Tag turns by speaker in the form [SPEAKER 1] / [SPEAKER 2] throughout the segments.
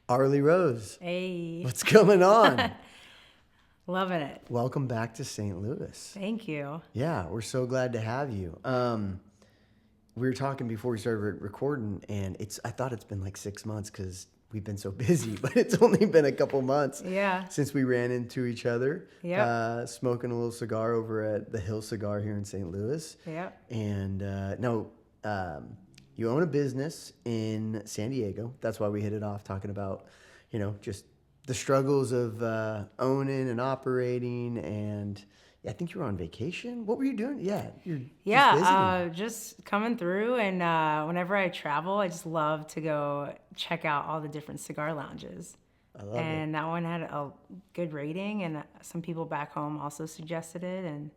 [SPEAKER 1] Arleigh Rose,
[SPEAKER 2] Hey,
[SPEAKER 1] what's going on?
[SPEAKER 2] loving it.
[SPEAKER 1] Welcome back to St. Louis.
[SPEAKER 2] Thank you.
[SPEAKER 1] Yeah, we're so glad to have you. We were talking before we started recording, and I thought it's been like 6 months because we've been so busy, but it's only been a couple months
[SPEAKER 2] Yeah.
[SPEAKER 1] since we ran into each other.
[SPEAKER 2] Yep.
[SPEAKER 1] Smoking a little cigar over at the Hill Cigar here in St. Louis.
[SPEAKER 2] Yep.
[SPEAKER 1] And you own a business in San Diego. That's why we hit it off talking about, just the struggles of owning and operating. And I think you were on vacation. What were you doing? Yeah, you're just visiting.
[SPEAKER 2] Just coming through, and whenever I travel, I just love to go check out all the different cigar lounges.
[SPEAKER 1] I love
[SPEAKER 2] And that one had a good rating, and some people back home also suggested it, and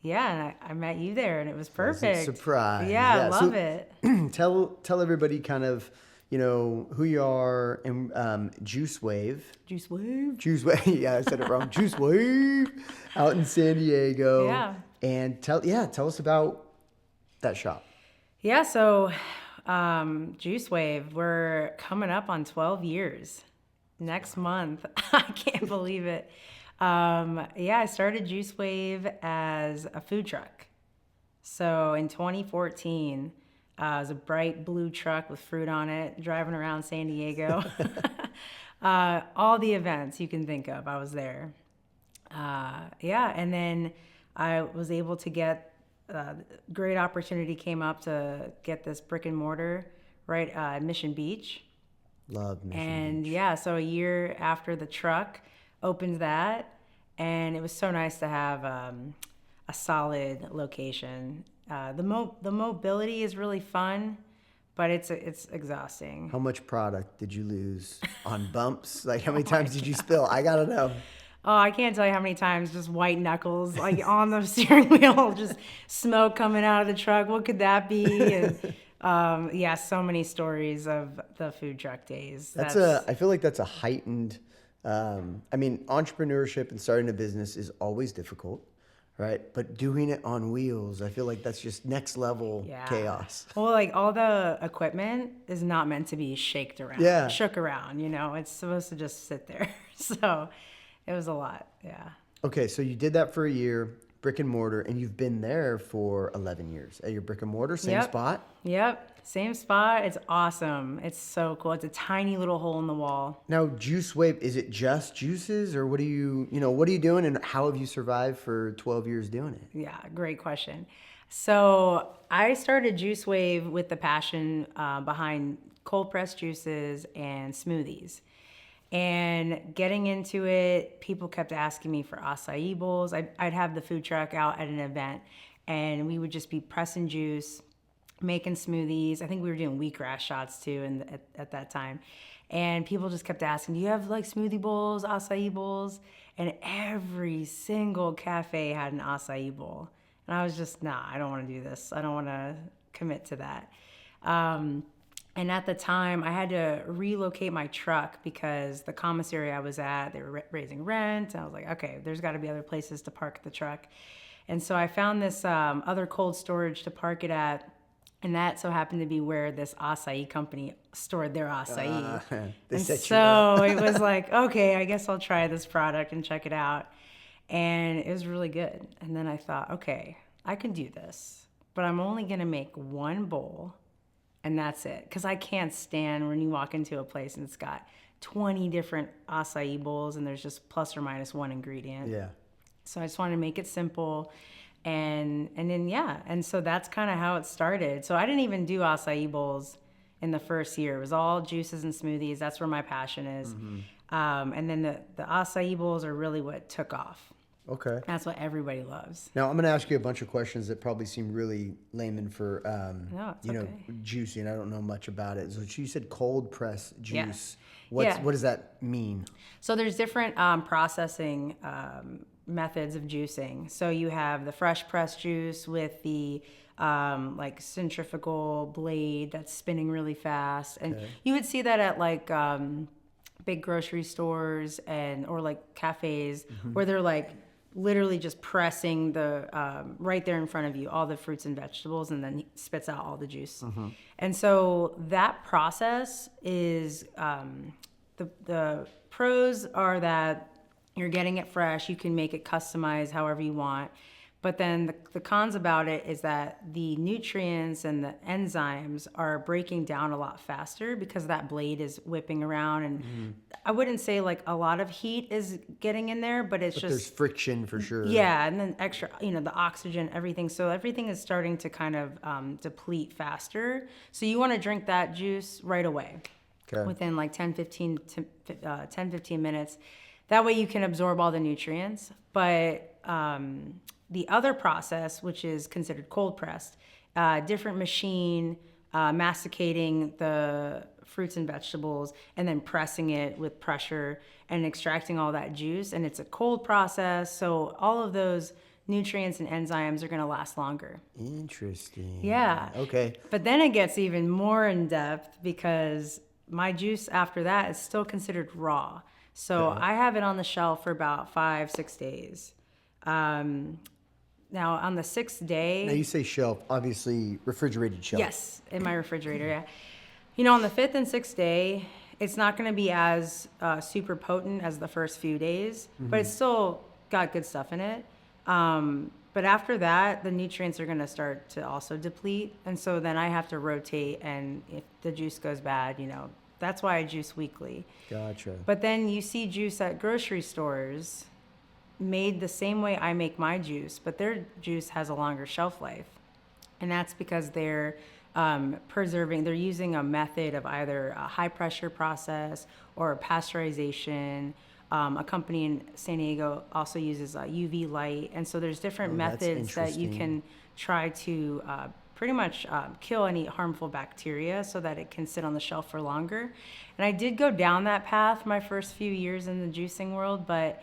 [SPEAKER 2] and I met you there, and it was perfect.
[SPEAKER 1] Pleasant surprise.
[SPEAKER 2] Yeah, I love
[SPEAKER 1] So
[SPEAKER 2] it.
[SPEAKER 1] tell everybody kind of, who you are and Juice Wave.
[SPEAKER 2] Juice Wave.
[SPEAKER 1] Juice Wave. Yeah, I said it wrong. Juice Wave out in San Diego.
[SPEAKER 2] Yeah.
[SPEAKER 1] And tell us about that shop.
[SPEAKER 2] Yeah, so Juice Wave, we're coming up on 12 years next month. I can't believe it. I started Juice Wave as a food truck. So in 2014, it was a bright blue truck with fruit on it, driving around San Diego. All the events you can think of, I was there. And then I was able to get great opportunity came up to get this brick and mortar right at Mission Beach.
[SPEAKER 1] Love Mission
[SPEAKER 2] And
[SPEAKER 1] Beach.
[SPEAKER 2] so a year after the truck opened that, and it was so nice to have a solid location. The mobility is really fun, but it's exhausting.
[SPEAKER 1] How much product did you lose on bumps? Like, how many times did you spill? I gotta know.
[SPEAKER 2] Oh, I can't tell you how many times just white knuckles, like on the steering wheel, just smoke coming out of the truck. What could that be? And so many stories of the food truck days.
[SPEAKER 1] I feel like that's a heightened, entrepreneurship and starting a business is always difficult, right? But doing it on wheels, I feel like that's just next level chaos.
[SPEAKER 2] Well, like all the equipment is not meant to be shook around, it's supposed to just sit there. So it was a lot. Yeah.
[SPEAKER 1] Okay. So you did that for a year, brick and mortar, and you've been there for 11 years at your brick and mortar, same spot?
[SPEAKER 2] Yep. Same spot. It's awesome. It's so cool. It's a tiny little hole in the wall.
[SPEAKER 1] Now, Juice Wave, is it just juices, or what are you doing, and how have you survived for 12 years doing it?
[SPEAKER 2] Yeah, great question. So I started Juice Wave with the passion behind cold pressed juices and smoothies. And getting into it, people kept asking me for acai bowls. I'd have the food truck out at an event, and we would just be pressing juice, making smoothies. I think we were doing wheatgrass shots too at that time. And people just kept asking, do you have like smoothie bowls, acai bowls? And every single cafe had an acai bowl. And I was just, nah, I don't want to do this. I don't want to commit to that. And at the time, I had to relocate my truck because the commissary I was at, they were raising rent. And I was like, okay, there's got to be other places to park the truck. And so I found this other cold storage to park it at. And that so happened to be where this acai company stored their acai. And so it was like, okay, I guess I'll try this product and check it out. And it was really good. And then I thought, okay, I can do this, but I'm only going to make one bowl. And that's it. Because I can't stand when you walk into a place and it's got 20 different acai bowls and there's just plus or minus one ingredient.
[SPEAKER 1] Yeah.
[SPEAKER 2] So I just wanted to make it simple. And so that's kind of how it started. So I didn't even do acai bowls in the first year. It was all juices and smoothies. That's where my passion is. Mm-hmm. And then the acai bowls are really what took off.
[SPEAKER 1] Okay.
[SPEAKER 2] That's what everybody loves.
[SPEAKER 1] Now I'm going to ask you a bunch of questions that probably seem really layman for,
[SPEAKER 2] okay.
[SPEAKER 1] Juicing. I don't know much about it. So you said cold press juice.
[SPEAKER 2] Yeah.
[SPEAKER 1] What does that mean?
[SPEAKER 2] So there's different processing methods of juicing. So you have the fresh press juice with the like centrifugal blade that's spinning really fast, and you would see that at like big grocery stores or like cafes where they're like literally just pressing the right there in front of you all the fruits and vegetables, and then he spits out all the juice. And so that process is the pros are that you're getting it fresh. You can make it customized however you want. But then the cons about it is that the nutrients and the enzymes are breaking down a lot faster because that blade is whipping around. And I wouldn't say like a lot of heat is getting in there, but it's
[SPEAKER 1] But
[SPEAKER 2] just
[SPEAKER 1] there's friction for sure.
[SPEAKER 2] yeah, and then extra, the oxygen, everything. So everything is starting to kind of deplete faster. So you want to drink that juice right away,
[SPEAKER 1] Okay.
[SPEAKER 2] within like 10, 15 minutes. That way you can absorb all the nutrients. But the other process, which is considered cold pressed, different machine, masticating the fruits and vegetables and then pressing it with pressure and extracting all that juice. And it's a cold process. So all of those nutrients and enzymes are going to last longer.
[SPEAKER 1] Interesting.
[SPEAKER 2] Yeah.
[SPEAKER 1] Okay.
[SPEAKER 2] But then it gets even more in depth because my juice after that is still considered raw. So
[SPEAKER 1] Okay.
[SPEAKER 2] I have it on the shelf for about 5-6 days. Now on the 6th day,
[SPEAKER 1] Now you say shelf, obviously refrigerated shelf.
[SPEAKER 2] yes, in my refrigerator, yeah. On the 5th and 6th day, it's not going to be as super potent as the first few days, but it's still got good stuff in it. But after that, the nutrients are going to start to also deplete. And so then I have to rotate. And if the juice goes bad, that's why I juice weekly.
[SPEAKER 1] Gotcha.
[SPEAKER 2] But then you see juice at grocery stores made the same way I make my juice, but their juice has a longer shelf life. And that's because they're they're using a method of either a high pressure process or pasteurization. A company in San Diego also uses UV light. And so there's different
[SPEAKER 1] Oh, that's
[SPEAKER 2] methods that you
[SPEAKER 1] interesting.
[SPEAKER 2] can try to pretty much kill any harmful bacteria so that it can sit on the shelf for longer. And I did go down that path my first few years in the juicing world, but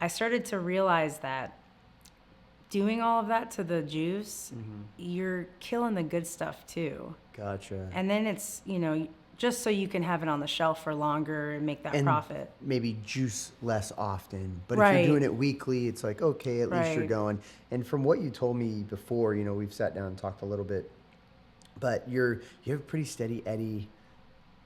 [SPEAKER 2] I started to realize that doing all of that to the juice, you're killing the good stuff too.
[SPEAKER 1] Gotcha.
[SPEAKER 2] And then it's, just so you can have it on the shelf for longer and make that
[SPEAKER 1] And
[SPEAKER 2] profit.
[SPEAKER 1] maybe juice less often. But if
[SPEAKER 2] Right.
[SPEAKER 1] you're doing it weekly, it's like, okay, at least you're
[SPEAKER 2] Right.
[SPEAKER 1] going. And from what you told me before, we've sat down and talked a little bit, but you have pretty steady Eddie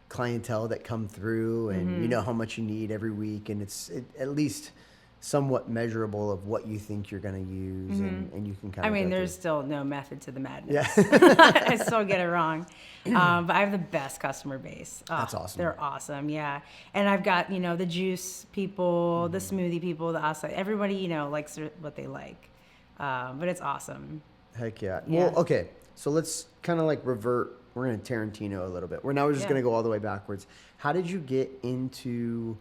[SPEAKER 1] clientele that come through, and you know how much you need every week, and it's at least somewhat measurable of what you think you're going to use, and you can kind
[SPEAKER 2] I
[SPEAKER 1] of
[SPEAKER 2] mean,
[SPEAKER 1] go
[SPEAKER 2] there's
[SPEAKER 1] through.
[SPEAKER 2] still no method to the madness.
[SPEAKER 1] Yeah.
[SPEAKER 2] I still get it wrong. But I have the best customer base.
[SPEAKER 1] That's awesome.
[SPEAKER 2] They're awesome, yeah. And I've got, the juice people, the smoothie people, the acai. Everybody, likes what they like. But it's awesome.
[SPEAKER 1] Heck yeah.
[SPEAKER 2] Yeah.
[SPEAKER 1] Well, okay. So let's kind of like revert. We're going to Tarantino a little bit. We're just
[SPEAKER 2] Yeah.
[SPEAKER 1] going to go all the way backwards. How did you get into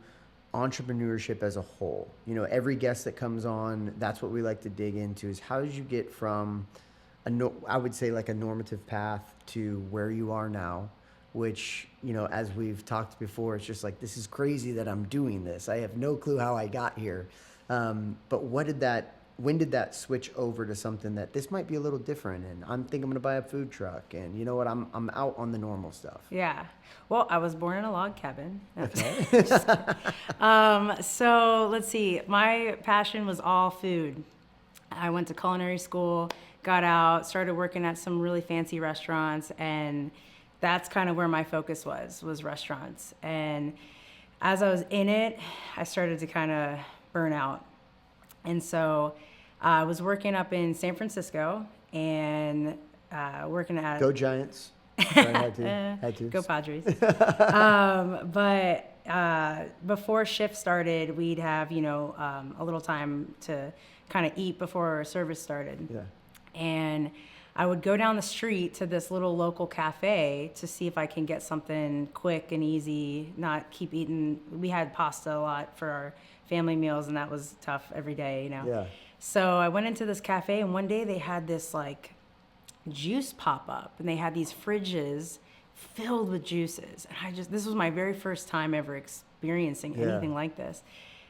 [SPEAKER 1] entrepreneurship as a whole? Every guest that comes on, that's what we like to dig into, is how did you get from I would say like a normative path to where you are now, which, as we've talked before, it's just like, this is crazy that I'm doing this. I have no clue how I got here. But when did that switch over to something that this might be a little different, and I'm thinking I'm going to buy a food truck, and you know what, I'm out on the normal stuff.
[SPEAKER 2] Yeah. Well, I was born in a log cabin.
[SPEAKER 1] Okay.
[SPEAKER 2] So let's see. My passion was all food. I went to culinary school, got out, started working at some really fancy restaurants, and that's kind of where my focus was restaurants. And as I was in it, I started to kind of burn out. And so I was working up in San Francisco and working at...
[SPEAKER 1] Go Giants. Sorry, had to.
[SPEAKER 2] Go Padres. But before shift started, we'd have, a little time to kind of eat before service started.
[SPEAKER 1] Yeah.
[SPEAKER 2] And I would go down the street to this little local cafe to see if I can get something quick and easy, not keep eating. We had pasta a lot for our family meals, and that was tough every day,
[SPEAKER 1] Yeah.
[SPEAKER 2] So I went into this cafe, and one day they had this like juice pop up, and they had these fridges filled with juices. And this was my very first time ever experiencing anything like this.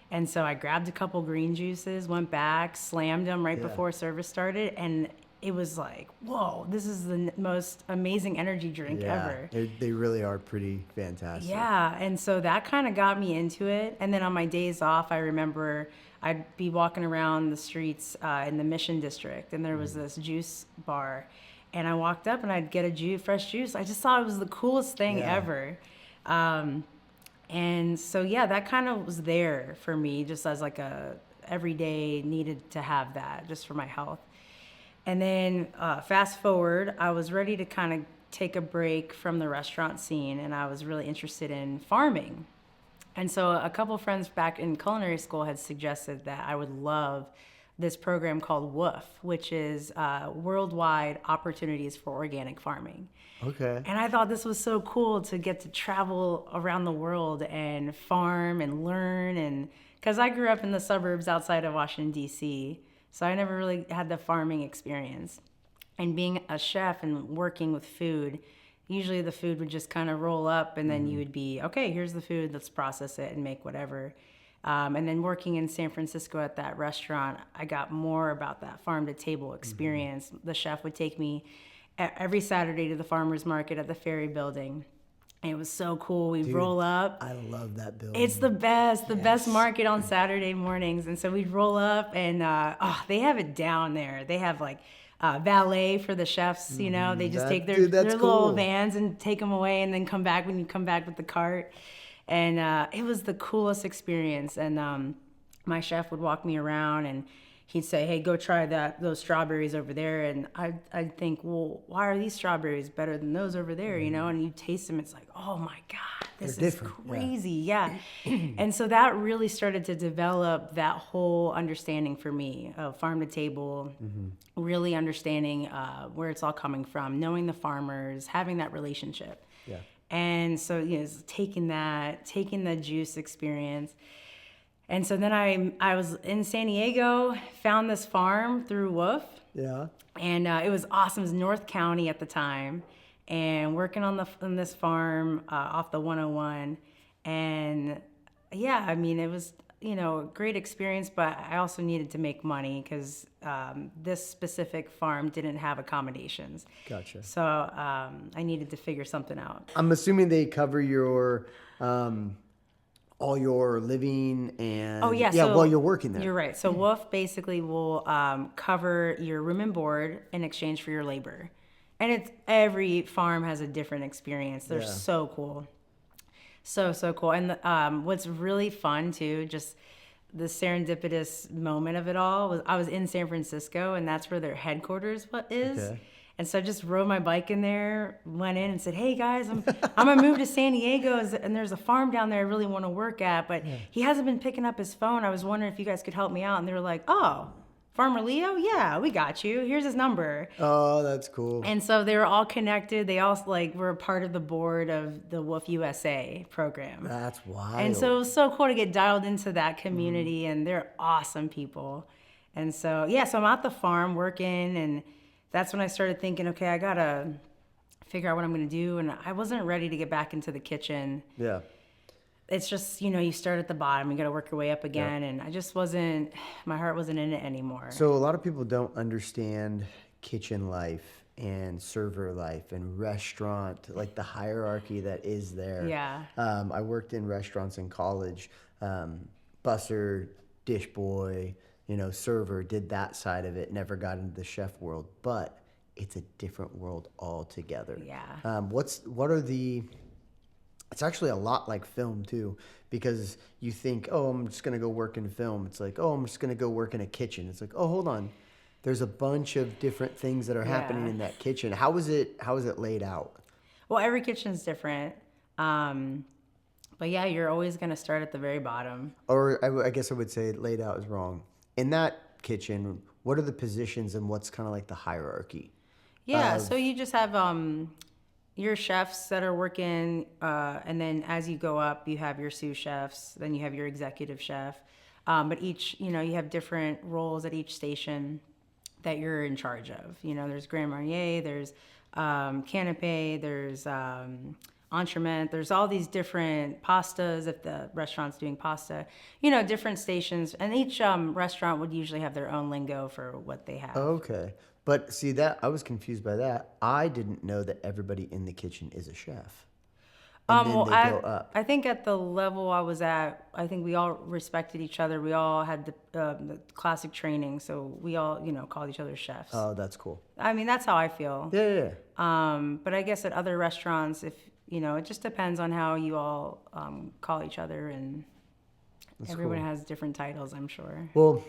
[SPEAKER 2] And so I grabbed a couple green juices, went back, slammed them right before service started, and it was like, whoa, this is the most amazing energy drink ever.
[SPEAKER 1] They really are pretty fantastic.
[SPEAKER 2] Yeah, and so that kind of got me into it. And then on my days off, I remember I'd be walking around the streets in the Mission District, and there was this juice bar. And I walked up and I'd get a fresh juice. I just thought it was the coolest thing ever. And so, yeah, that kind of was there for me just as like a everyday needed to have that just for my health. And then fast forward, I was ready to kind of take a break from the restaurant scene, and I was really interested in farming. And so a couple friends back in culinary school had suggested that I would love this program called WOOF, which is Worldwide Opportunities for Organic Farming.
[SPEAKER 1] Okay.
[SPEAKER 2] And I thought this was so cool to get to travel around the world and farm and learn. And because I grew up in the suburbs outside of Washington, D.C., so I never really had the farming experience. And being a chef and working with food, usually the food would just kind of roll up and then you would be, okay, here's the food, let's process it and make whatever. And then working in San Francisco at that restaurant, I got more about that farm to table experience. The chef would take me every Saturday to the farmer's market at the Ferry Building. And it was so cool. We'd roll up.
[SPEAKER 1] I love that building.
[SPEAKER 2] It's the best market on Saturday mornings. And so we'd roll up and, they have it down there. They have like valet for the chefs, you know, they just take their little
[SPEAKER 1] cool.
[SPEAKER 2] vans and take them away and then come back when you come back with the cart. And it was the coolest experience. And my chef would walk me around and he'd say, hey, go try those strawberries over there. And I'd think, well, why are these strawberries better than those over there? You know, and you taste them, it's like, oh my God, this is crazy. Yeah. And so that really started to develop that whole understanding for me of farm to table, really understanding where it's all coming from, knowing the farmers, having that relationship.
[SPEAKER 1] Yeah.
[SPEAKER 2] And so, you know, taking the juice experience. And so then I was in San Diego, found this farm through WOOF.
[SPEAKER 1] Yeah.
[SPEAKER 2] And it was awesome. It was North County at the time. And working on this farm off the 101. And yeah, I mean, it was, you know, a great experience, but I also needed to make money because this specific farm didn't have accommodations.
[SPEAKER 1] Gotcha.
[SPEAKER 2] So I needed to figure something out.
[SPEAKER 1] I'm assuming they cover your all your living and
[SPEAKER 2] so
[SPEAKER 1] while you're working there.
[SPEAKER 2] You're right. So WOOF basically will cover your room and board in exchange for your labor, and every farm has a different experience. They're so cool, so cool. And what's really fun too, just the serendipitous moment of it all was I was in San Francisco, and that's where their headquarters is. Okay. And so I just rode my bike in there, went in and said, hey guys, I'm gonna move to San Diego and there's a farm down there I really wanna work at, but he hasn't been picking up his phone. I was wondering if you guys could help me out. And they were like, oh, Farmer Leo? Yeah, we got you. Here's his number.
[SPEAKER 1] Oh, that's cool.
[SPEAKER 2] And so they were all connected. They all were a part of the board of the WOOF USA program.
[SPEAKER 1] That's wild.
[SPEAKER 2] And so it was so cool to get dialed into that community and they're awesome people. And so, so I'm at the farm working and that's when I started thinking, okay, I gotta figure out what I'm gonna do. And I wasn't ready to get back into the kitchen.
[SPEAKER 1] Yeah.
[SPEAKER 2] It's just, you know, you start at the bottom, you gotta work your way up again. And I just my heart wasn't in it anymore.
[SPEAKER 1] So a lot of people don't understand kitchen life and server life and restaurant, like the hierarchy that is there.
[SPEAKER 2] Yeah.
[SPEAKER 1] I worked in restaurants in college, busser, dish boy, you know, server, did that side of it, never got into the chef world, but it's a different world altogether.
[SPEAKER 2] Yeah.
[SPEAKER 1] It's actually a lot like film too, because you think, oh, I'm just going to go work in film. It's like, oh, I'm just going to go work in a kitchen. It's like, oh, hold on. There's a bunch of different things that are happening in that kitchen. How is it laid out?
[SPEAKER 2] Well, every kitchen's different. But yeah, you're always going to start at the very bottom.
[SPEAKER 1] Or I guess I would say laid out is wrong. In that kitchen, what are the positions and what's kind of like the hierarchy?
[SPEAKER 2] Yeah, so you just have your chefs that are working, and then as you go up, you have your sous chefs, then you have your executive chef. But each, you know, you have different roles at each station that you're in charge of. You know, there's Grand Marnier, there's canapé, there's entremet, there's all these different pastas if the restaurant's doing pasta, you know, different stations, and each restaurant would usually have their own lingo for what they have.
[SPEAKER 1] Okay. But see, that I was confused by that. I didn't know that everybody in the kitchen is a chef. And then they go up.
[SPEAKER 2] I think at the level I was at, I think we all respected each other. We all had the classic training, so we all, you know, called each other chefs.
[SPEAKER 1] Oh, that's cool.
[SPEAKER 2] I mean, that's how I feel.
[SPEAKER 1] Yeah.
[SPEAKER 2] But I guess at other restaurants, It just depends on how you all call each other, and
[SPEAKER 1] That's
[SPEAKER 2] everyone
[SPEAKER 1] cool.
[SPEAKER 2] has different titles, I'm sure.
[SPEAKER 1] Well,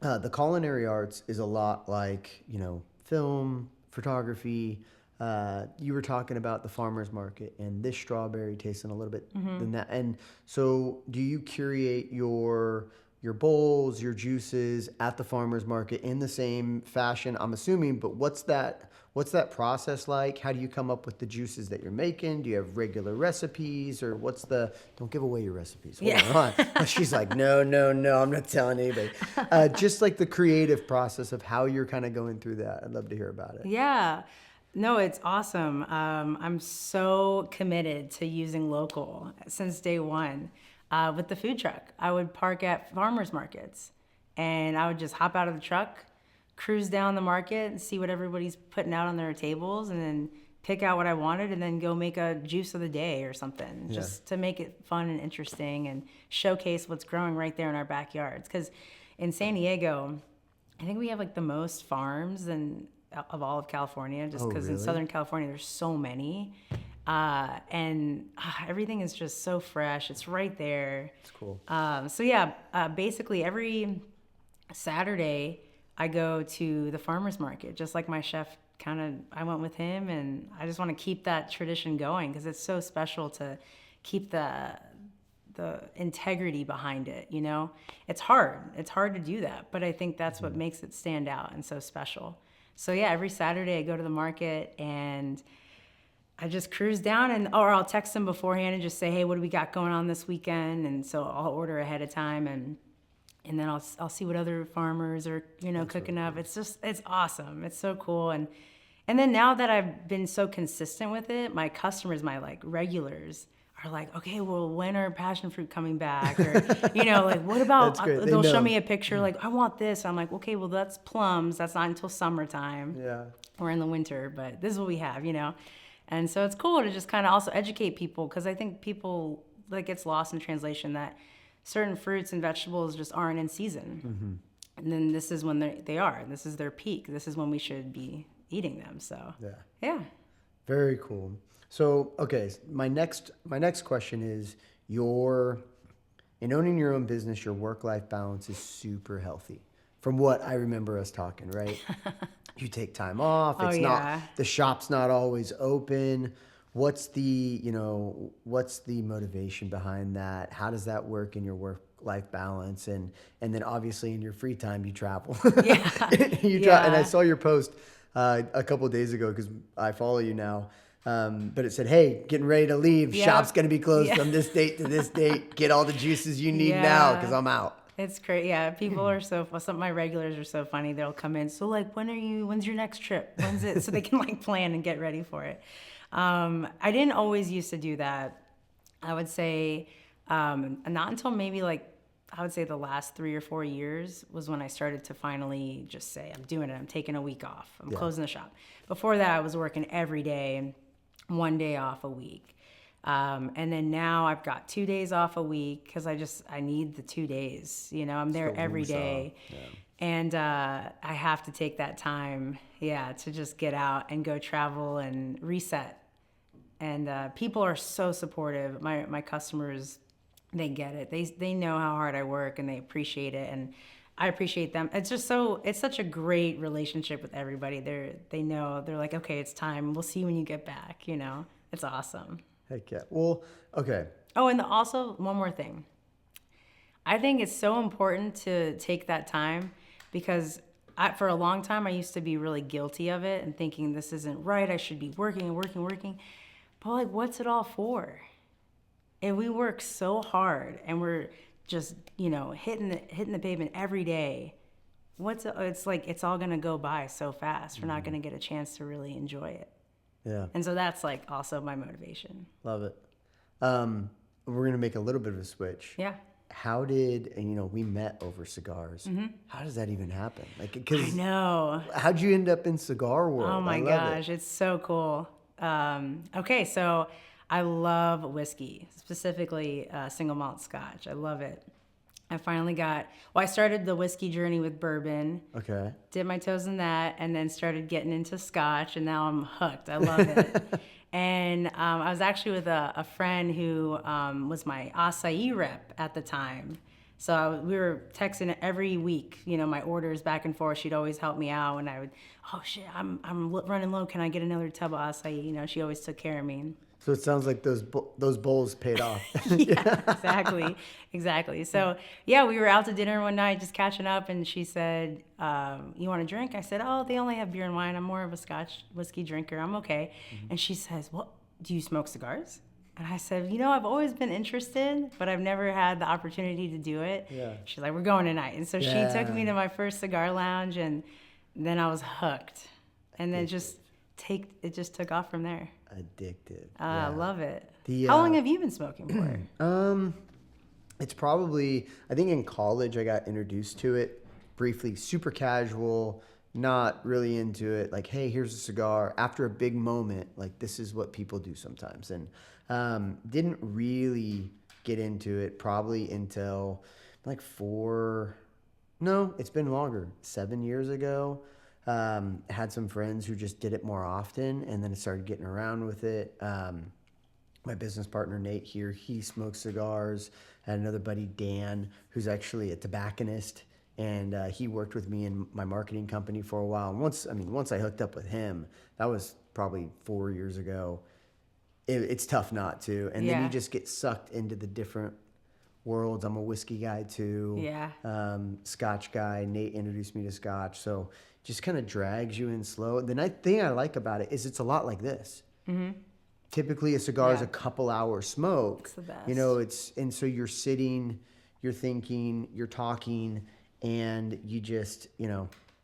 [SPEAKER 1] the culinary arts is a lot like, film, photography. You were talking about the farmer's market and this strawberry tasting a little bit than that. And so do you curate your bowls, your juices at the farmer's market in the same fashion, I'm assuming, but what's that process like? How do you come up with the juices that you're making? Do you have regular recipes, or don't give away your recipes. Hold
[SPEAKER 2] Yeah.
[SPEAKER 1] on, hold on. She's like, no, no, no, I'm not telling anybody. Just like the creative process of how you're kind of going through that. I'd love to hear about it.
[SPEAKER 2] Yeah. No, it's awesome. I'm so committed to using local since day one. With the food truck, I would park at farmers markets, and I would just hop out of the truck, cruise down the market and see what everybody's putting out on their tables, and then pick out what I wanted, and then go make a juice of the day or something,
[SPEAKER 1] Yeah.
[SPEAKER 2] just to make it fun and interesting and showcase what's growing right there in our backyards. Because in San Diego, I think we have like the most farms of all of California, just
[SPEAKER 1] Oh,
[SPEAKER 2] because in
[SPEAKER 1] really?
[SPEAKER 2] Southern California there's so many, and everything is just so fresh. It's right there.
[SPEAKER 1] It's cool.
[SPEAKER 2] So yeah, basically every Saturday I go to the farmers market, just like my chef. I went with him, and I just want to keep that tradition going because it's so special to keep the integrity behind it. It's hard to do that, but I think that's what makes it stand out and so special. So yeah, every Saturday I go to the market, and I just cruise down, or I'll text them beforehand and just say, hey, what do we got going on this weekend? And so I'll order ahead of time, and then I'll see what other farmers are cooking up. It's awesome. It's so cool. And then now that I've been so consistent with it, my customers, my like regulars, are like, okay, well, when are passion fruit coming back? Or like, what about?
[SPEAKER 1] That's great. They
[SPEAKER 2] They'll show
[SPEAKER 1] know.
[SPEAKER 2] me a picture, like, I want this. I'm like, okay, well, that's plums. That's not until summertime.
[SPEAKER 1] Yeah.
[SPEAKER 2] We're in the winter, but this is what we have. And so it's cool to just kind of also educate people, because I think people, like, gets lost in translation that certain fruits and vegetables just aren't in season. And then this is when they are. This is their peak. This is when we should be eating them. So yeah.
[SPEAKER 1] Very cool. So, okay, my next question is, in owning your own business, your work-life balance is super healthy. From what I remember us talking, right? You take time off.
[SPEAKER 2] Oh,
[SPEAKER 1] It's
[SPEAKER 2] yeah.
[SPEAKER 1] not, the shop's not always open. What's the motivation behind that? How does that work in your work-life balance? And then obviously in your free time, you travel.
[SPEAKER 2] Yeah.
[SPEAKER 1] And I saw your post a couple of days ago, because I follow you now. But it said, hey, getting ready to leave.
[SPEAKER 2] Yeah.
[SPEAKER 1] Shop's going to be closed
[SPEAKER 2] Yeah.
[SPEAKER 1] from this date to this date. Get all the juices you need
[SPEAKER 2] Yeah.
[SPEAKER 1] now, because I'm out.
[SPEAKER 2] It's great. Yeah, people are some of my regulars are so funny. They'll come in. So like, when's your next trip? When's it? So they can like plan and get ready for it. I didn't always used to do that. I would say, not until maybe I would say the last 3 or 4 years was when I started to finally just say, I'm doing it. I'm taking a week off. I'm closing the shop. Before that, I was working every day and 1 day off a week. And then now I've got 2 days off a week, because I need the 2 days. I'm there
[SPEAKER 1] So
[SPEAKER 2] every
[SPEAKER 1] woosah.
[SPEAKER 2] day.
[SPEAKER 1] Yeah.
[SPEAKER 2] And I have to take that time, to just get out and go travel and reset. And people are so supportive. My customers, they get it. They know how hard I work, and they appreciate it. And I appreciate them. It's such a great relationship with everybody. They know, they're like, okay, it's time. We'll see you when you get back. It's awesome.
[SPEAKER 1] Heck yeah. Well, okay.
[SPEAKER 2] Oh, and also one more thing. I think it's so important to take that time, because for a long time I used to be really guilty of it and thinking this isn't right. I should be working and working, working. But like, what's it all for? And we work so hard, and we're just hitting the pavement every day. It's like it's all gonna go by so fast. We're not gonna get a chance to really enjoy it.
[SPEAKER 1] Yeah.
[SPEAKER 2] And so that's like also my motivation.
[SPEAKER 1] Love it. We're going to make a little bit of a switch.
[SPEAKER 2] Yeah.
[SPEAKER 1] We met over cigars. How does that even happen?
[SPEAKER 2] I
[SPEAKER 1] Because
[SPEAKER 2] know.
[SPEAKER 1] how'd you end up in cigar world?
[SPEAKER 2] Oh my
[SPEAKER 1] I love
[SPEAKER 2] gosh, it's so cool. Okay, so I love whiskey, specifically single malt Scotch. I love it. I finally I started the whiskey journey with bourbon,
[SPEAKER 1] Okay.
[SPEAKER 2] dipped my toes in that, and then started getting into scotch, and now I'm hooked. I love it. And I was actually with a friend who was my acai rep at the time. So we were texting every week, my orders back and forth. She'd always help me out, and I would, oh shit, I'm running low. Can I get another tub of acai? She always took care of me.
[SPEAKER 1] So it sounds like those bowls paid off.
[SPEAKER 2] Yeah, exactly. So yeah, we were out to dinner one night just catching up, and she said, you want a drink? I said, oh, they only have beer and wine. I'm more of a scotch whiskey drinker. I'm okay. And she says, well, do you smoke cigars? And I said, I've always been interested, but I've never had the opportunity to do it.
[SPEAKER 1] Yeah.
[SPEAKER 2] She's like, we're going tonight. And so she took me to my first cigar lounge, and then I was hooked. And then it just took off from there.
[SPEAKER 1] Addictive.
[SPEAKER 2] I love it.
[SPEAKER 1] The,
[SPEAKER 2] How long have you been smoking for?
[SPEAKER 1] It's probably, I think in college I got introduced to it briefly, super casual, not really into it. Like, hey, here's a cigar. After a big moment, like this is what people do sometimes. And didn't really get into it probably until like it's been longer, 7 years ago. Had some friends who just did it more often, and then I started getting around with it. My business partner, Nate, here, he smokes cigars. I had another buddy, Dan, who's actually a tobacconist, and he worked with me in my marketing company for a while. And once I hooked up with him, that was probably 4 years ago. It's tough not to. And then you just get sucked into the different worlds. I'm a whiskey guy too.
[SPEAKER 2] Yeah.
[SPEAKER 1] Scotch guy. Nate introduced me to Scotch. So just kind of drags you in slow. The thing I like about it is it's a lot like this. Mm-hmm. Typically a cigar is a couple hours smoke.
[SPEAKER 2] It's the best.
[SPEAKER 1] And so you're sitting, you're thinking, you're talking, and you just,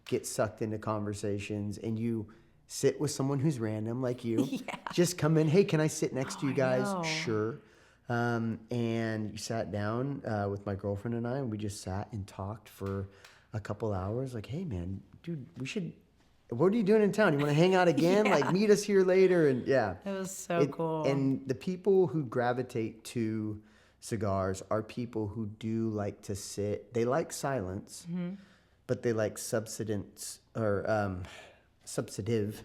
[SPEAKER 1] get sucked into conversations, and you sit with someone who's random like you.
[SPEAKER 2] Yeah.
[SPEAKER 1] Just come in. Hey, can I sit next to you guys?
[SPEAKER 2] I know.
[SPEAKER 1] Sure. And you sat down with my girlfriend and I, and we just sat and talked for a couple hours. Like, hey, man, dude, what are you doing in town? You want to hang out again?
[SPEAKER 2] Yeah.
[SPEAKER 1] Like, meet us here later. And yeah.
[SPEAKER 2] It was so cool.
[SPEAKER 1] And the people who gravitate to cigars are people who do like to sit. They like silence, but they like subsidence or substantive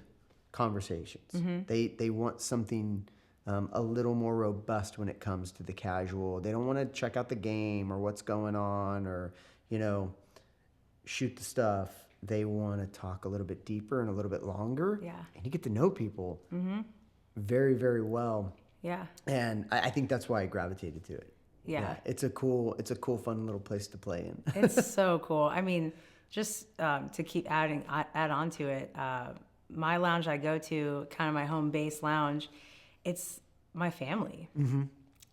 [SPEAKER 1] conversations. They want something a little more robust when it comes to the casual. They don't want to check out the game or what's going on or, shoot the stuff. They want to talk a little bit deeper and a little bit longer.
[SPEAKER 2] Yeah.
[SPEAKER 1] And you get to know people very, very well.
[SPEAKER 2] Yeah.
[SPEAKER 1] And I think that's why I gravitated to it.
[SPEAKER 2] Yeah.
[SPEAKER 1] It's a cool, fun little place to play in.
[SPEAKER 2] It's so cool. I mean, just to keep add on to it, my lounge I go to, kind of my home base lounge, it's my family.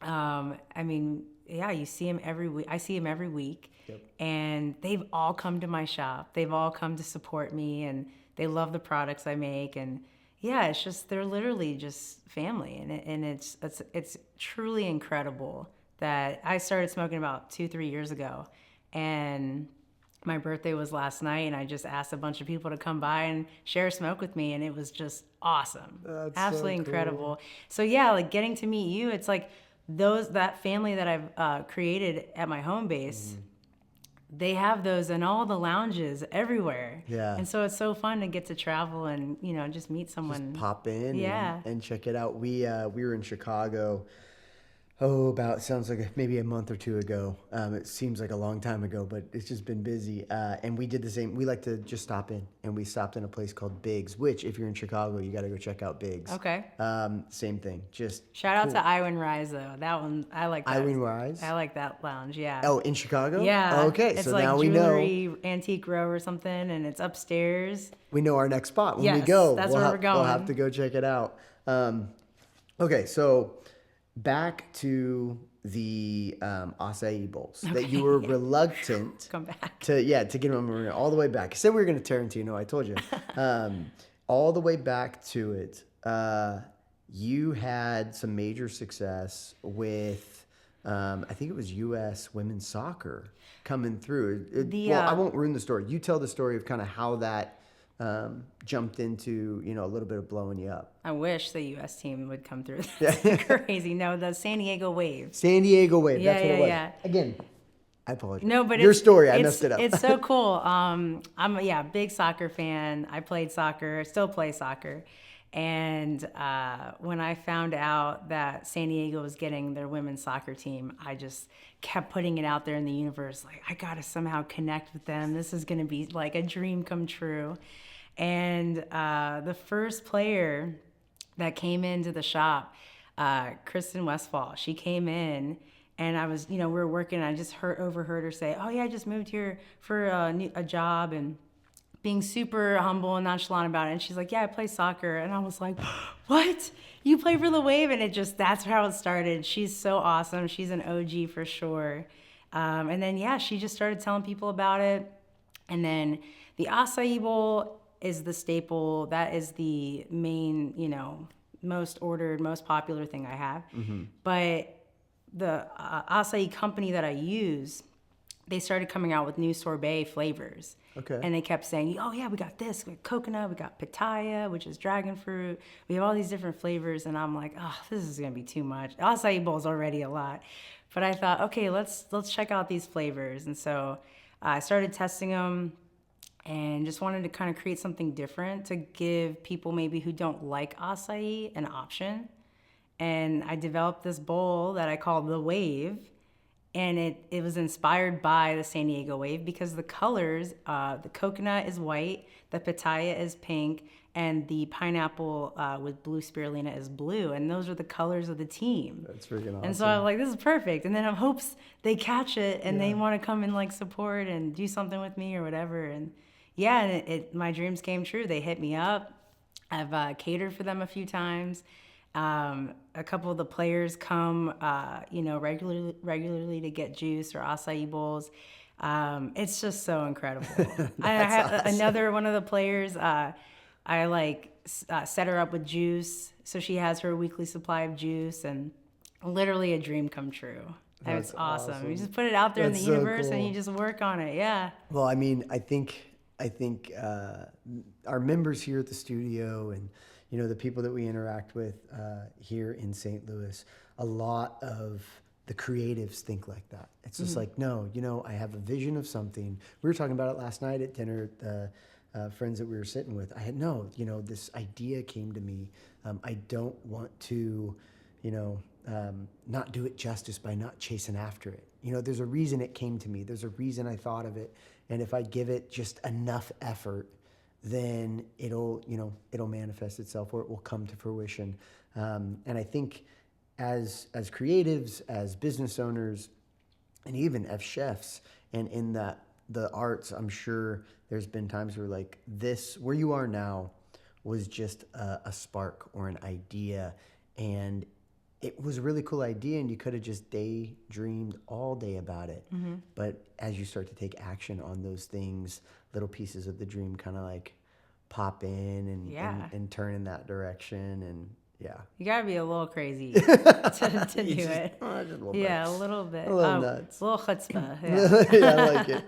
[SPEAKER 2] I mean, yeah, you see him every week. I see him every week.
[SPEAKER 1] Yep.
[SPEAKER 2] And they've all come to my shop. They've all come to support me, and they love the products I make. And yeah, it's just, they're literally just family. And it's truly incredible that I started smoking about 2-3 years ago. And my birthday was last night, and I just asked a bunch of people to come by and share a smoke with me, and it was just awesome.
[SPEAKER 1] That's
[SPEAKER 2] absolutely
[SPEAKER 1] so cool.
[SPEAKER 2] incredible. So yeah, like getting to meet you, it's like that family that I've created at my home base. They have those in all the lounges everywhere. Yeah. And so it's so fun to get to travel and just meet someone.
[SPEAKER 1] Just pop in.
[SPEAKER 2] Yeah.
[SPEAKER 1] And check it out. We were in Chicago. Sounds like maybe a month or two ago. It seems like a long time ago, but it's just been busy. And we did the same. We like to just stop in, and we stopped in a place called Biggs, which if you're in Chicago, you got to go check out Biggs.
[SPEAKER 2] Okay.
[SPEAKER 1] Same thing. Just
[SPEAKER 2] shout out to Iwan Rise though. That one I like. That.
[SPEAKER 1] Iwan Rise.
[SPEAKER 2] I like that lounge. Yeah.
[SPEAKER 1] Oh, in Chicago?
[SPEAKER 2] Yeah.
[SPEAKER 1] Okay.
[SPEAKER 2] It's
[SPEAKER 1] so
[SPEAKER 2] like
[SPEAKER 1] now we
[SPEAKER 2] jewelry,
[SPEAKER 1] know.
[SPEAKER 2] antique row or something, and it's upstairs.
[SPEAKER 1] We know our next spot when we
[SPEAKER 2] Yes,
[SPEAKER 1] go.
[SPEAKER 2] that's where we're going.
[SPEAKER 1] We'll have to go check it out. Okay, so back to the acai bowls that you were reluctant
[SPEAKER 2] Come back.
[SPEAKER 1] to get them all the way back. I said we were going to Tarantino. I told you. All the way back to it. You had some major success with, I think it was U.S. women's soccer coming through. I won't ruin the story. You tell the story of kind of how that jumped into, a little bit of blowing you up.
[SPEAKER 2] I wish the U.S. team would come through. That's crazy. No, the San Diego Wave.
[SPEAKER 1] San Diego Wave.
[SPEAKER 2] Yeah,
[SPEAKER 1] that's what it was.
[SPEAKER 2] yeah.
[SPEAKER 1] Again, I apologize.
[SPEAKER 2] No, but
[SPEAKER 1] Your story, I messed it up.
[SPEAKER 2] It's so cool. I'm a big soccer fan. I played soccer, still play soccer. And when I found out that San Diego was getting their women's soccer team, I just kept putting it out there in the universe. Like, I got to somehow connect with them. This is going to be like a dream come true. And the first player that came into the shop, Kristen Westfall, she came in. And I was, we were working, and I just overheard her say, "Oh, yeah, I just moved here for a job," and being super humble and nonchalant about it. And she's like, "Yeah, I play soccer." And I was like, "What? You play for the Wave?" And that's how it started. She's so awesome. She's an OG for sure. And then, she just started telling people about it. And then the acai bowl is the staple. That is the main, most ordered, most popular thing I have. Mm-hmm. But the acai company that I use, they started coming out with new sorbet flavors.
[SPEAKER 1] Okay.
[SPEAKER 2] And they kept saying, "Oh yeah, we got this, we got coconut, we got pitaya, which is dragon fruit. We have all these different flavors." And I'm like, "Oh, this is gonna be too much. Acai bowl is already a lot." But I thought, okay, let's check out these flavors. And so I started testing them, and just wanted to kind of create something different to give people maybe who don't like acai an option. And I developed this bowl that I called the Wave, and it was inspired by the San Diego Wave because the colors, the coconut is white, the pitaya is pink, and the pineapple with blue spirulina is blue, and those are the colors of the team.
[SPEAKER 1] That's freaking awesome.
[SPEAKER 2] And so I'm like, this is perfect. And then I hopes they catch it and they want to come and like support and do something with me or whatever. And my dreams came true. They hit me up. I've catered for them a few times. A couple of the players come, regularly to get juice or acai bowls. It's just so incredible. I have
[SPEAKER 1] awesome.
[SPEAKER 2] another one of the players. I set her up with juice, so she has her weekly supply of juice, and literally a dream come true.
[SPEAKER 1] That's
[SPEAKER 2] It's awesome.
[SPEAKER 1] awesome.
[SPEAKER 2] You just put it out there in the
[SPEAKER 1] That's so
[SPEAKER 2] universe,
[SPEAKER 1] cool.
[SPEAKER 2] and you just work on it. Yeah.
[SPEAKER 1] Well, I mean, I think our members here at the studio and the people that we interact with here in St. Louis, a lot of the creatives think like that. It's just like, no, I have a vision of something. We were talking about it last night at dinner. Friends that we were sitting with, I had this idea came to me. I don't want to, not do it justice by not chasing after it. There's a reason it came to me. There's a reason I thought of it. And if I give it just enough effort, then it'll manifest itself, or it will come to fruition. And I think as creatives, as business owners, and even as chefs, and in the arts, I'm sure there's been times where where you are now was just a spark or an idea, and it was a really cool idea, and you could have just daydreamed all day about it. Mm-hmm. But as you start to take action on those things, little pieces of the dream kind of pop in and turn in that direction, and
[SPEAKER 2] you gotta be a little crazy to do it.
[SPEAKER 1] Just a little bit.
[SPEAKER 2] Yeah, a little bit.
[SPEAKER 1] A little nuts.
[SPEAKER 2] A little chutzpah. Yeah.
[SPEAKER 1] Yeah, I like it.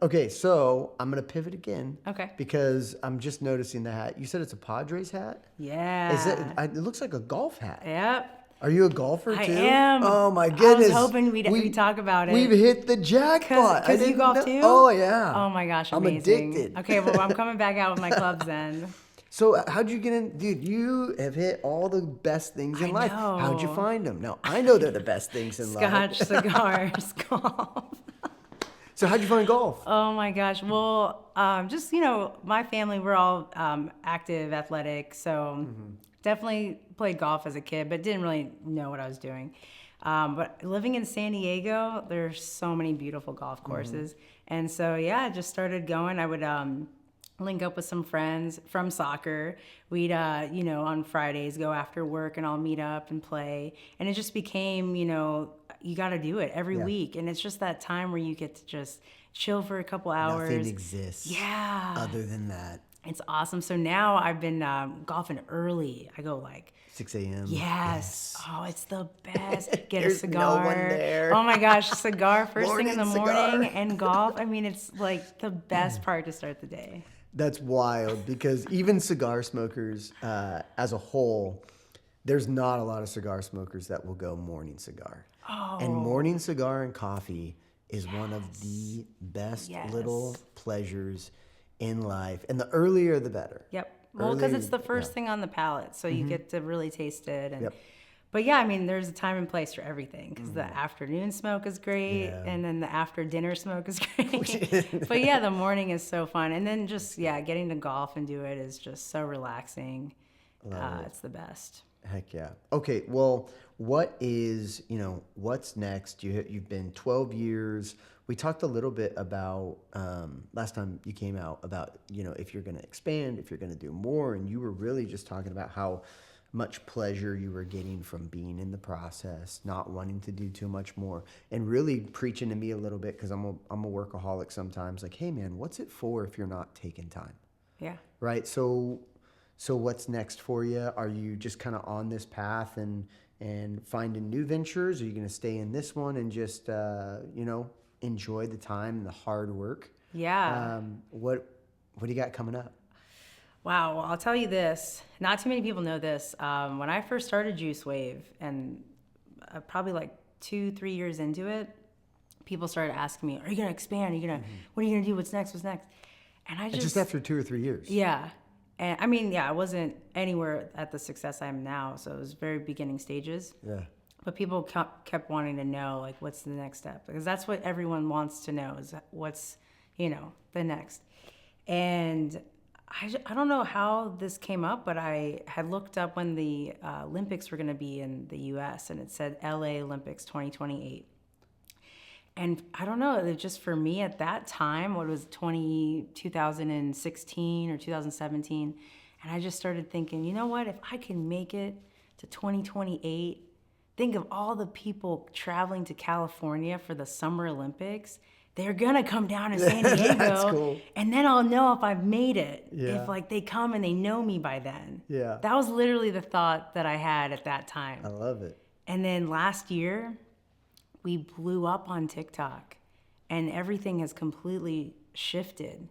[SPEAKER 1] Okay, so I'm gonna pivot again.
[SPEAKER 2] Okay.
[SPEAKER 1] Because I'm just noticing the hat. You said it's a Padres hat?
[SPEAKER 2] Yeah.
[SPEAKER 1] It looks like a golf hat.
[SPEAKER 2] Yep.
[SPEAKER 1] Are you a golfer too?
[SPEAKER 2] I am.
[SPEAKER 1] Oh my goodness.
[SPEAKER 2] I was hoping we'd talk about it.
[SPEAKER 1] We've hit the jackpot.
[SPEAKER 2] Because you golf too?
[SPEAKER 1] Oh yeah.
[SPEAKER 2] Oh my gosh,
[SPEAKER 1] I'm
[SPEAKER 2] amazing.
[SPEAKER 1] addicted.
[SPEAKER 2] Okay, well I'm coming back out with my clubs then.
[SPEAKER 1] So how'd you get in? Dude, you have hit all the best things in life.
[SPEAKER 2] know.
[SPEAKER 1] How'd you find them? No, I know they're the best things in life.
[SPEAKER 2] Scotch, cigars, golf.
[SPEAKER 1] So how'd you find golf?
[SPEAKER 2] Oh my gosh. Well, just, my family, we're all active, athletic. So definitely played golf as a kid, but didn't really know what I was doing. But living in San Diego, there's so many beautiful golf courses. And so, I just started going. I would link up with some friends from soccer. We'd, on Fridays go after work and all meet up and play. And it just became, you got to do it every week. And it's just that time where you get to just chill for a couple hours.
[SPEAKER 1] Nothing exists.
[SPEAKER 2] Yeah.
[SPEAKER 1] Other than that.
[SPEAKER 2] It's awesome. So now I've been golfing early. I go
[SPEAKER 1] 6 a.m.
[SPEAKER 2] Yes. Oh, it's the best. Get a
[SPEAKER 1] There's
[SPEAKER 2] cigar.
[SPEAKER 1] no one there.
[SPEAKER 2] Oh my gosh, cigar first thing in the
[SPEAKER 1] Morning cigar.
[SPEAKER 2] morning and golf. I mean, it's the best part to start the day.
[SPEAKER 1] That's wild because even cigar smokers as a whole, there's not a lot of cigar smokers that will go morning cigar.
[SPEAKER 2] Oh.
[SPEAKER 1] And morning cigar and coffee is one of the best
[SPEAKER 2] Yes.
[SPEAKER 1] little pleasures in life. And the earlier, the better.
[SPEAKER 2] Yep. Well, because
[SPEAKER 1] Earlier,
[SPEAKER 2] it's the first
[SPEAKER 1] yeah.
[SPEAKER 2] thing on the palate, so you get to really taste it. And
[SPEAKER 1] Yep.
[SPEAKER 2] but yeah, I mean, there's a time and place for everything because the afternoon smoke is great,
[SPEAKER 1] Yeah.
[SPEAKER 2] and then the after dinner smoke is great. But yeah, the morning is so fun, and then just getting to golf and do it is just so relaxing. It's the best.
[SPEAKER 1] Heck yeah. Okay, well, what is, what's next? You've been 12 years. We talked a little bit about, last time you came out, about, if you're going to expand, if you're going to do more, and you were really just talking about how much pleasure you were getting from being in the process, not wanting to do too much more, and really preaching to me a little bit because I'm a workaholic sometimes. Like, hey man, what's it for if you're not taking time?
[SPEAKER 2] Yeah.
[SPEAKER 1] Right. So what's next for you? Are you just kind of on this path and finding new ventures? Are you going to stay in this one and just enjoy the time and the hard work?
[SPEAKER 2] Yeah.
[SPEAKER 1] What do you got coming up?
[SPEAKER 2] Wow. Well, I'll tell you this. Not too many people know this. When I first started Juice Wave, and probably like 2-3 years into it, people started asking me, "Are you gonna expand? Are you gonna? What are you gonna do? What's next? What's next?" And I
[SPEAKER 1] Just after 2 or 3 years.
[SPEAKER 2] yeah. And I mean, I wasn't anywhere at the success I am now, so it was very beginning stages.
[SPEAKER 1] Yeah.
[SPEAKER 2] But people kept wanting to know, like, what's the next step? Because that's what everyone wants to know is what's, the next. And I don't know how this came up, but I had looked up when the Olympics were going to be in the U.S., and it said LA Olympics 2028. And I don't know, it just for me at that time, what was 2016 or 2017, and I just started thinking, you know what, if I can make it to 2028, think of all the people traveling to California for the Summer Olympics. They're gonna come down to San Diego,
[SPEAKER 1] That's cool.
[SPEAKER 2] and then I'll know if I've made it.
[SPEAKER 1] Yeah.
[SPEAKER 2] If like they come and they know me by then.
[SPEAKER 1] Yeah.
[SPEAKER 2] That was literally the thought that I had at that time.
[SPEAKER 1] I love it.
[SPEAKER 2] And then last year, we blew up on TikTok, and everything has completely shifted.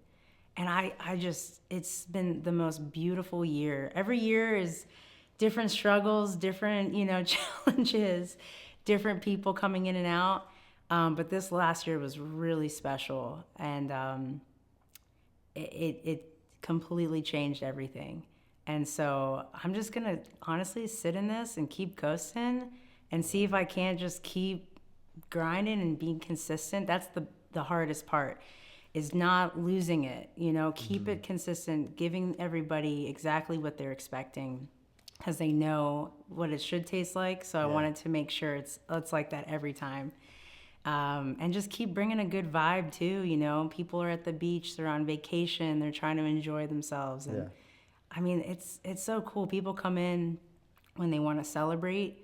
[SPEAKER 2] And I just, it's been the most beautiful year. Every year is different struggles, different, challenges, different people coming in and out. But this last year was really special, and it completely changed everything. And so I'm just gonna honestly sit in this and keep coasting and see if I can't just keep grinding and being consistent. That's the hardest part, is not losing it. Keep it consistent, giving everybody exactly what they're expecting, because they know what it should taste like. So I wanted to make sure it's like that every time. And just keep bringing a good vibe too. People are at the beach, they're on vacation, they're trying to enjoy themselves. And I mean, it's so cool. People come in when they want to celebrate.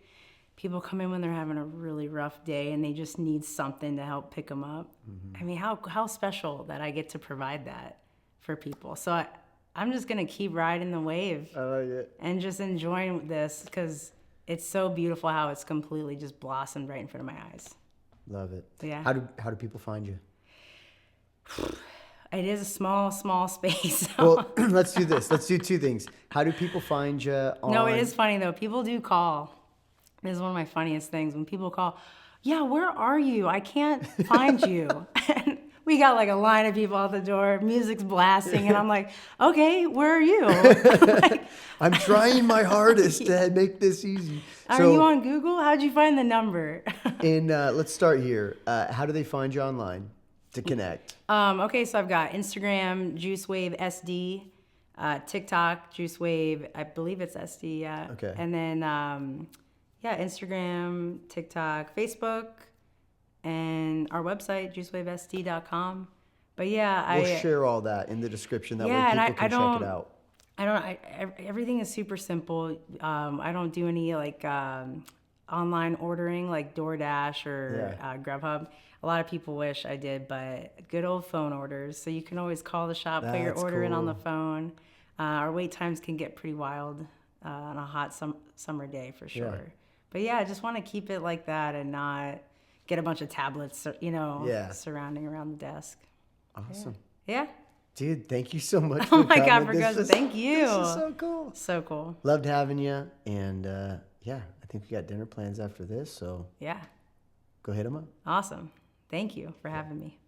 [SPEAKER 2] People come in when they're having a really rough day and they just need something to help pick them up. I mean, how special that I get to provide that for people. So I'm just going to keep riding the wave.
[SPEAKER 1] I like it.
[SPEAKER 2] And just enjoying this, because it's so beautiful how it's completely just blossomed right in front of my eyes.
[SPEAKER 1] Love it.
[SPEAKER 2] Yeah.
[SPEAKER 1] How do people find you?
[SPEAKER 2] It is a small space. So.
[SPEAKER 1] Well, let's do this. Let's do two things. How do people find you on...
[SPEAKER 2] No, it is funny though. People do call. This is one of my funniest things. When people call, "Yeah, where are you? I can't find you." And we got like a line of people out the door, music's blasting, and I'm like, "Okay, where are you?"
[SPEAKER 1] I'm trying my hardest to make this easy.
[SPEAKER 2] Are you on Google? How'd you find the number?
[SPEAKER 1] Let's start here. How do they find you online to connect?
[SPEAKER 2] Okay, so I've got Instagram, JuiceWave SD, TikTok, JuiceWave, I believe it's SD, yeah.
[SPEAKER 1] Okay.
[SPEAKER 2] And then, Instagram, TikTok, Facebook, and our website, juicewavesd.com. But yeah,
[SPEAKER 1] We'll share all that in the description. That way
[SPEAKER 2] and
[SPEAKER 1] people can check it out.
[SPEAKER 2] Everything is super simple. I don't do any like online ordering like DoorDash or Grubhub. A lot of people wish I did, but good old phone orders. So you can always call the shop, put your order in on the phone. Our wait times can get pretty wild on a hot summer day for sure.
[SPEAKER 1] Yeah.
[SPEAKER 2] But yeah, I just want to keep it like that and not get a bunch of tablets, surrounding around the desk.
[SPEAKER 1] Awesome.
[SPEAKER 2] Yeah.
[SPEAKER 1] Dude, thank you so much
[SPEAKER 2] Oh
[SPEAKER 1] for
[SPEAKER 2] my
[SPEAKER 1] coming.
[SPEAKER 2] God, thank you.
[SPEAKER 1] This is so cool.
[SPEAKER 2] So cool.
[SPEAKER 1] Loved having you. And I think we got dinner plans after this. So
[SPEAKER 2] Yeah.
[SPEAKER 1] go hit them up.
[SPEAKER 2] Awesome. Thank you for having me.